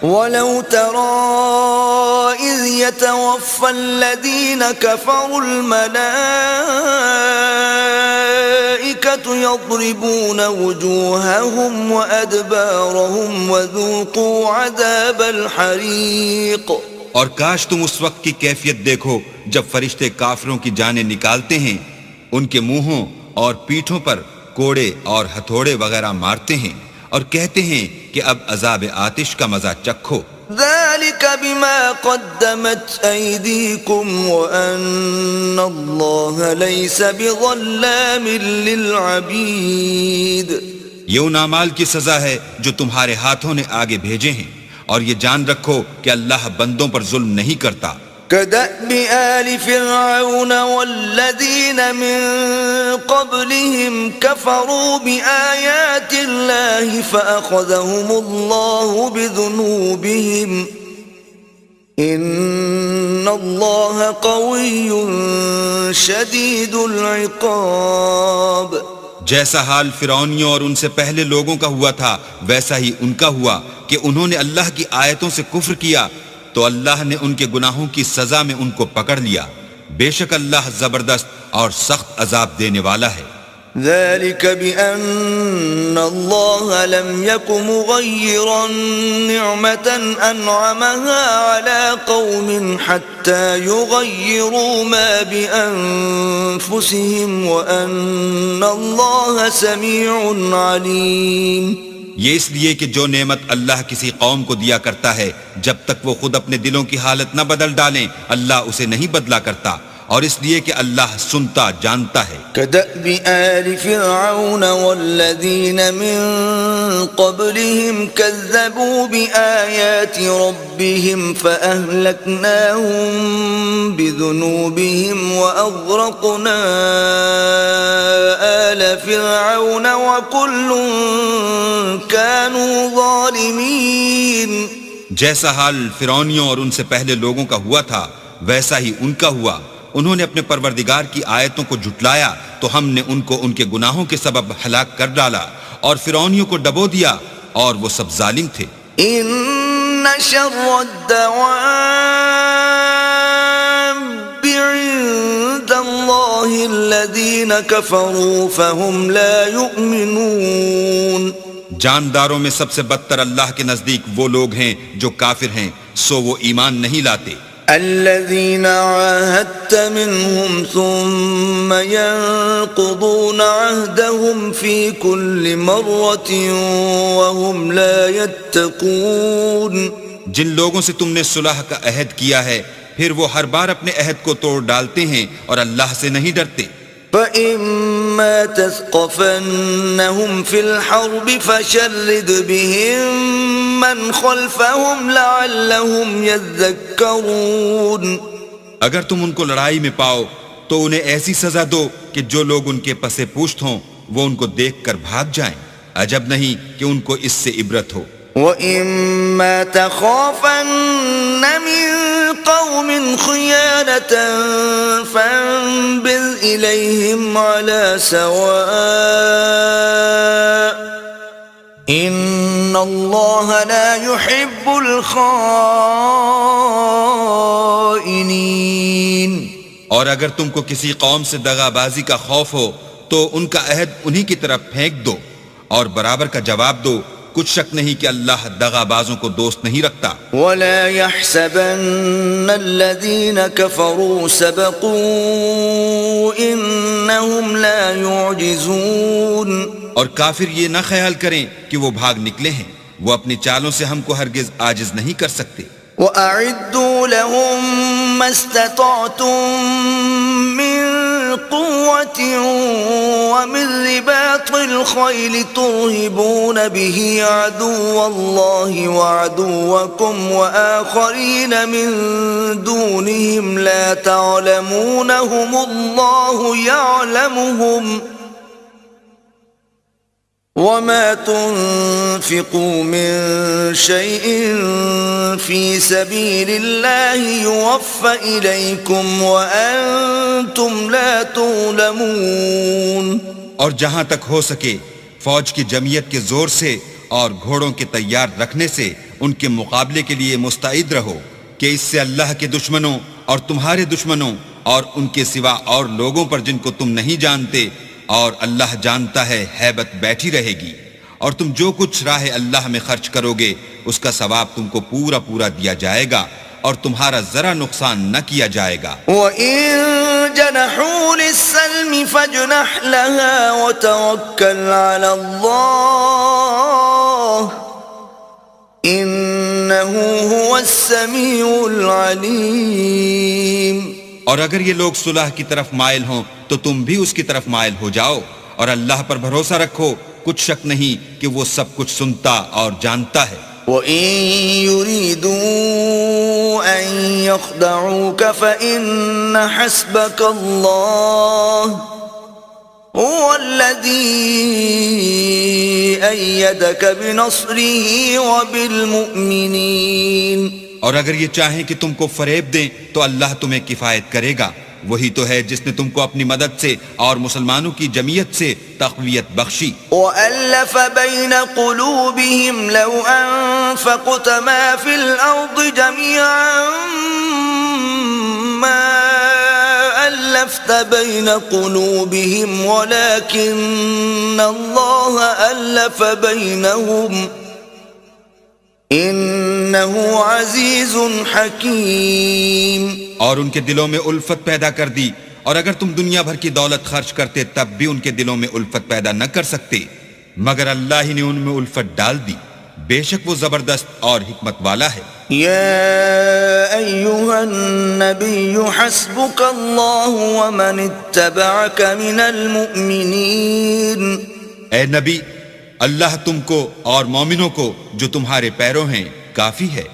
وَلَوْ تَرَى إِذْ يَتَوَفَّى الَّذِينَ كَفَرُوا الْمَلَائِكَةُ يَضْرِبُونَ وُجُوهَهُمْ وَأَدْبَارَهُمْ وَذُوقُوا عَذَابَ الْحَرِيقِ۔ اور کاش تم اس وقت کی کیفیت دیکھو جب فرشتے کافروں کی جانیں نکالتے ہیں، ان کے منہوں اور پیٹھوں پر کوڑے اور ہتھوڑے وغیرہ مارتے ہیں اور کہتے ہیں کہ اب عذاب آتش کا مزہ چکھو۔ ذَلِكَ بِمَا قَدَّمَتْ أَيْدِيكُمْ وَأَنَّ اللَّهَ لَيْسَ بِظَلَّامٍ لِّلْعَبِيدِ۔ یہ ان اعمال کی سزا ہے جو تمہارے ہاتھوں نے آگے بھیجے ہیں، اور یہ جان رکھو کہ اللہ بندوں پر ظلم نہیں کرتا۔ كَدَأْبِ آلِ فِرْعَوْنَ وَالَّذِينَ مِن قَبْلِهِمْ كَفَرُوا بِآيَاتِ اللَّهِ فَأَخَذَهُمُ اللَّهُ بِذُنُوبِهِمْ إِنَّ اللَّهَ قَوِيٌّ شَدِيدُ الْعِقَابِ۔ جیسا حال فرعونیوں اور ان سے پہلے لوگوں کا ہوا تھا ویسا ہی ان کا ہوا کہ انہوں نے اللہ کی آیتوں سے کفر کیا تو اللہ نے ان کے گناہوں کی سزا میں ان کو پکڑ لیا۔ بے شک اللہ زبردست اور سخت عذاب دینے والا ہے۔ ذلك بأن الله لم يكن مغيرا نعمة أنعمها على قوم حتى يغيروا ما بأنفسهم وأن الله سميع عليم۔ یہ اس لیے کہ جو نعمت اللہ کسی قوم کو دیا کرتا ہے جب تک وہ خود اپنے دلوں کی حالت نہ بدل ڈالیں اللہ اسے نہیں بدلا کرتا، اور اس لیے کہ اللہ سنتا جانتا ہے۔ كَدَأْبِ آلِ فِرْعَوْنَ وَالَّذِينَ مِن قَبْلِهِمْ كَذَّبُوا بِآيَاتِ رَبِّهِمْ فَأَهْلَكْنَاهُمْ بِذُنُوبِهِمْ وَأَغْرَقْنَا آلَ فِرْعَوْنَ وَكُلٌّ كَانُوا ظَالِمِينَ۔ جیسا حال فرعونیوں اور ان سے پہلے لوگوں کا ہوا تھا ویسا ہی ان کا ہوا، انہوں نے اپنے پروردگار کی آیتوں کو جھٹلایا تو ہم نے ان کو ان کے گناہوں کے سبب ہلاک کر ڈالا، اور فرعونیوں کو ڈبو دیا اور وہ سب ظالم تھے۔ ان شر الدواب عند اللہ الذین کفروا فهم لا یؤمنون۔ جانداروں میں سب سے بدتر اللہ کے نزدیک وہ لوگ ہیں جو کافر ہیں، سو وہ ایمان نہیں لاتے۔ الذين عاهدت منهم ثم ينقضون عهدهم في كل مرة وهم لا يتقون۔ جن لوگوں سے تم نے صلح کا عہد کیا ہے پھر وہ ہر بار اپنے عہد کو توڑ ڈالتے ہیں اور اللہ سے نہیں ڈرتے۔ فَإِمَّا تَثْقَفَنَّهُمْ فِي الْحَرْبِ فَشَرِّدْ بِهِمْ مَنْ خَلْفَهُمْ لَعَلَّهُمْ يَذَّكَّرُونَ۔ اگر تم ان کو لڑائی میں پاؤ تو انہیں ایسی سزا دو کہ جو لوگ ان کے پس پشت ہوں وہ ان کو دیکھ کر بھاگ جائیں، عجب نہیں کہ ان کو اس سے عبرت ہو۔ وَإِمَّا تَخَافَنَّ مِن قَوْمٍ خِيَانَةً فَانبِذْ إِلَيْهِمْ عَلَى سَوَاءٍ إِنَّ اللَّهَ لَا يُحِبُّ الْخَائِنِينَ۔ اور اگر تم کو کسی قوم سے دغا بازی کا خوف ہو تو ان کا عہد انہی کی طرف پھینک دو اور برابر کا جواب دو، کچھ شک نہیں کہ اللہ دغا بازوں کو دوست نہیں رکھتا۔ وَلَا يَحْسَبَنَّ الَّذِينَ كَفَرُوا سَبَقُوا إِنَّهُمْ لَا يُعْجِزُونَ۔ اور کافر یہ نہ خیال کریں کہ وہ بھاگ نکلے ہیں، وہ اپنی چالوں سے ہم کو ہرگز عاجز نہیں کر سکتے۔ وَأَعِدُّوا لَهُم مَّا اسْتَطَعْتُم مِّن قُوَّةٍ وَمِن رِّبَاطِ الْخَيْلِ تُرْهِبُونَ بِهِ عَدُوَّ اللَّهِ وَعَدُوَّكُمْ وَآخَرِينَ مِن دُونِهِمْ لَا تَعْلَمُونَهُمُ اللَّهُ يَعْلَمُهُمْ وَمَا تُنفِقُوا مِن شَيْءٍ فِي سَبِيلِ اللَّهِ يُوَفَّ إِلَيْكُمْ وَأَنْتُمْ لَا تُظْلَمُونَ۔ اور جہاں تک ہو سکے فوج کی جمعیت کے زور سے اور گھوڑوں کے تیار رکھنے سے ان کے مقابلے کے لیے مستعد رہو کہ اس سے اللہ کے دشمنوں اور تمہارے دشمنوں اور ان کے سوا اور لوگوں پر جن کو تم نہیں جانتے اور اللہ جانتا ہے ہیبت بیٹھی رہے گی، اور تم جو کچھ راہ اللہ میں خرچ کرو گے اس کا ثواب تم کو پورا پورا دیا جائے گا اور تمہارا ذرا نقصان نہ کیا جائے گا۔ وَإِن جَنَحُوا لِلسَّلْمِ فَاجْنَحْ لَهَا وَتَوَكَّلْ عَلَى اللَّهِ إِنَّهُ هُوَ السَّمِيعُ الْعَلِيمُ۔ اور اگر یہ لوگ صلح کی طرف مائل ہوں تو تم بھی اس کی طرف مائل ہو جاؤ، اور اللہ پر بھروسہ رکھو، کچھ شک نہیں کہ وہ سب کچھ سنتا اور جانتا ہے۔ وَإِن يُرِيدُوا أَن يَخْدَعُوكَ فَإِنَّ حَسْبَكَ اللَّهُ هُوَ الَّذِي أَيَّدَكَ بِنَصْرِهِ وَبِالْمُؤْمِنِينَ۔ اور اگر یہ چاہیں کہ تم کو فریب دیں تو اللہ تمہیں کفایت کرے گا، وہی تو ہے جس نے تم کو اپنی مدد سے اور مسلمانوں کی جمعیت سے تقویت بخشی۔ وَأَلَّفَ بَيْنَ قُلُوبِهِمْ لَوْ أَنفَقْتَ مَا فِي الْأَرْضِ جَمِيعًا مَا أَلَّفْتَ بَيْنَ قُلُوبِهِمْ وَلَكِنَّ اللَّهَ أَلَّفَ بَيْنَهُمْ إِنَّهُ عَزِيزٌ حَكِيمٌ۔ اور ان کے دلوں میں الفت پیدا کر دی، اور اگر تم دنیا بھر کی دولت خرچ کرتے تب بھی ان کے دلوں میں الفت پیدا نہ کر سکتے، مگر اللہ ہی نے ان میں الفت ڈال دی، بے شک وہ زبردست اور حکمت والا ہے۔ يا أيها النبي حسبك الله ومن اتبعك من المؤمنين۔ اے نبی، اللہ تم کو اور مومنوں کو جو تمہارے پیرو ہیں کافی ہے۔